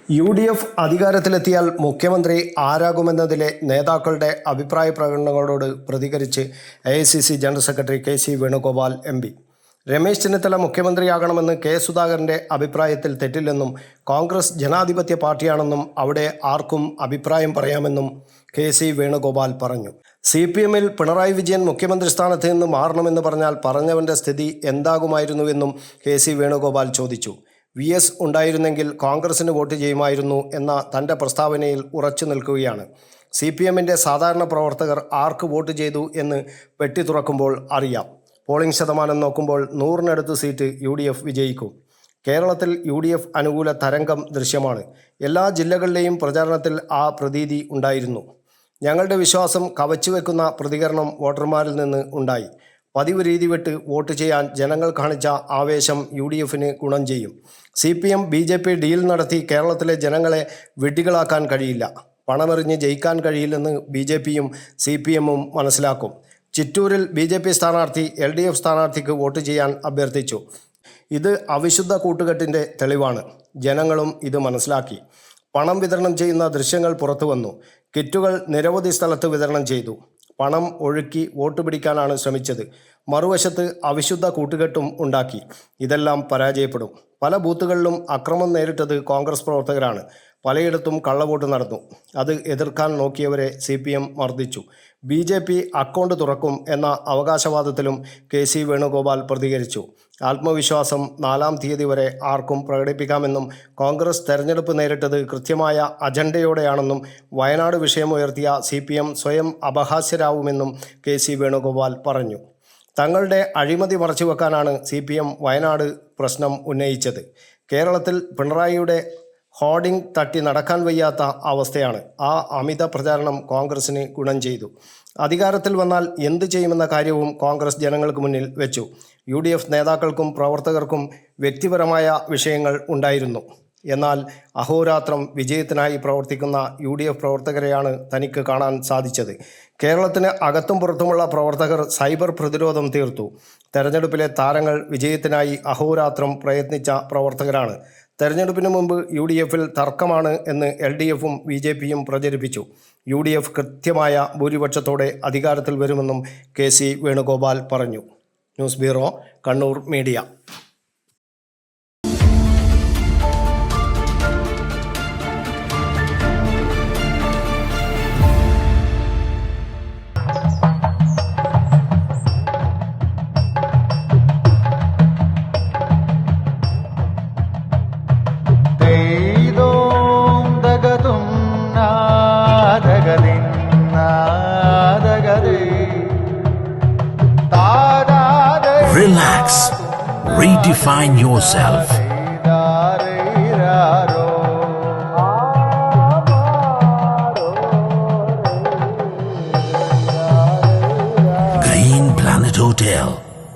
UDF അധികാരത്തിലെത്തിയാൽ മുഖ്യമന്ത്രി ആരാകുമെന്നതിലെ നേതാക്കളുടെ അഭിപ്രായ പ്രകടനങ്ങളോട് പ്രതികരിച്ച് AICC general secretary KC Venugopal MP. Ramesh Chennithala മുഖ്യമന്ത്രിയാകണമെന്ന് K. സുധാകരൻ്റെ അഭിപ്രായത്തിൽ തെറ്റില്ലെന്നും കോൺഗ്രസ് ജനാധിപത്യ പാർട്ടിയാണെന്നും അവിടെ ആർക്കും അഭിപ്രായം പറയാമെന്നും KC വേണുഗോപാൽ പറഞ്ഞു. CPMൽ പിണറായി വിജയൻ മുഖ്യമന്ത്രി സ്ഥാനത്ത് നിന്ന് മാറണമെന്ന് പറഞ്ഞാൽ പറഞ്ഞവൻ്റെ സ്ഥിതി എന്താകുമായിരുന്നുവെന്നും KC വേണുഗോപാൽ ചോദിച്ചു. VS ഉണ്ടായിരുന്നെങ്കിൽ കോൺഗ്രസിന് വോട്ട് ചെയ്യുമായിരുന്നു എന്ന തൻ്റെ പ്രസ്താവനയിൽ ഉറച്ചു നിൽക്കുകയാണ്. CPMൻ്റെ സാധാരണ പ്രവർത്തകർ ആർക്ക് വോട്ട് ചെയ്തു എന്ന് പെട്ടി തുറക്കുമ്പോൾ അറിയാം. പോളിംഗ് ശതമാനം നോക്കുമ്പോൾ 100-നടുത്ത് സീറ്റ് UDF വിജയിക്കും. കേരളത്തിൽ UDF അനുകൂല തരംഗം ദൃശ്യമാണ്. എല്ലാ ജില്ലകളിലെയും പ്രചാരണത്തിൽ ആ പ്രതീതി ഉണ്ടായിരുന്നു. ഞങ്ങളുടെ വിശ്വാസം കവച്ചുവെക്കുന്ന പ്രതികരണം വോട്ടർമാരിൽ നിന്ന് ഉണ്ടായി. പതിവ് രീതി വിട്ട് വോട്ട് ചെയ്യാൻ ജനങ്ങൾ കാണിച്ച ആവേശം UDFന് ഗുണം ചെയ്യും. CPM BJP ഡീൽ നടത്തി കേരളത്തിലെ ജനങ്ങളെ വിഡ്ഢികളാക്കാൻ കഴിയില്ല. പണമെറിഞ്ഞ് ജയിക്കാൻ കഴിയില്ലെന്ന് BJPയും CPMും മനസ്സിലാക്കും. ചിറ്റൂരിൽ BJP സ്ഥാനാർത്ഥി LDF സ്ഥാനാർത്ഥിക്ക് വോട്ട് ചെയ്യാൻ അഭ്യർത്ഥിച്ചു. ഇത് അവിശുദ്ധ കൂട്ടുകെട്ടിൻ്റെ തെളിവാണ്. ജനങ്ങളും ഇത് മനസ്സിലാക്കി. പണം വിതരണം ചെയ്യുന്ന ദൃശ്യങ്ങൾ പുറത്തു വന്നു. കിറ്റുകൾ നിരവധി സ്ഥലത്ത് വിതരണം ചെയ്തു. പണം ഒഴുക്കി വോട്ട് പിടിക്കാനാണ് ശ്രമിച്ചത്. മറുവശത്ത് അവിശുദ്ധ കൂട്ടുകെട്ടും ഉണ്ടാക്കി. ഇതെല്ലാം പരാജയപ്പെടും. പല ബൂത്തുകളിലും അക്രമം നേരിട്ടത് കോൺഗ്രസ് പ്രവർത്തകരാണ്. പലയിടത്തും കള്ളവോട്ട് നടന്നു. അത് എതിർക്കാൻ നോക്കിയവരെ CPM മർദ്ദിച്ചു. BJP അക്കൗണ്ട് തുറക്കും എന്ന അവകാശവാദത്തിലും KC വേണുഗോപാൽ പ്രതികരിച്ചു. ആത്മവിശ്വാസം 4-ാം തീയതി വരെ ആർക്കും പ്രകടിപ്പിക്കാമെന്നും കോൺഗ്രസ് തെരഞ്ഞെടുപ്പ് നേരിട്ടത് കൃത്യമായ അജണ്ടയോടെയാണെന്നും വയനാട് വിഷയമുയർത്തിയ CPM സ്വയം അപഹാസ്യരാവുമെന്നും KC വേണുഗോപാൽ പറഞ്ഞു. തങ്ങളുടെ അഴിമതി മറച്ചുവെക്കാനാണ് CPM വയനാട് പ്രശ്നം ഉന്നയിച്ചത്. കേരളത്തിൽ പിണറായിയുടെ ഹോർഡിംഗ് തട്ടി നടക്കാൻ വയ്യാത്ത അവസ്ഥയാണ്. ആ അമിത പ്രചാരണം കോൺഗ്രസിന് ഗുണം ചെയ്തു. അധികാരത്തിൽ വന്നാൽ എന്ത് ചെയ്യുമെന്ന കാര്യവും കോൺഗ്രസ് ജനങ്ങൾക്ക് മുന്നിൽ വെച്ചു. UDF നേതാക്കൾക്കും പ്രവർത്തകർക്കും വ്യക്തിപരമായ വിഷയങ്ങൾ ഉണ്ടായിരുന്നു. എന്നാൽ അഹോരാത്രം വിജയത്തിനായി പ്രവർത്തിക്കുന്ന UDF പ്രവർത്തകരെയാണ് തനിക്ക് കാണാൻ സാധിച്ചത്. കേരളത്തിന് അകത്തും പുറത്തുമുള്ള പ്രവർത്തകർ സൈബർ പ്രതിരോധം തീർത്തു. തെരഞ്ഞെടുപ്പിലെ താരങ്ങൾ വിജയത്തിനായി അഹോരാത്രം പ്രയത്നിച്ച പ്രവർത്തകരാണ്. തെരഞ്ഞെടുപ്പിന് മുമ്പ് UDFൽ തർക്കമാണ് എന്ന് LDFും BJPയും പ്രചരിപ്പിച്ചു. UDF കൃത്യമായ ഭൂരിപക്ഷത്തോടെ അധികാരത്തിൽ വരുമെന്നും KC വേണുഗോപാൽ പറഞ്ഞു. News bureau, Kannur media. Relax. Redefine yourself. Green Planet Hotel,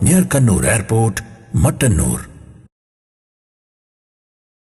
near Kannur Airport, Mattanur.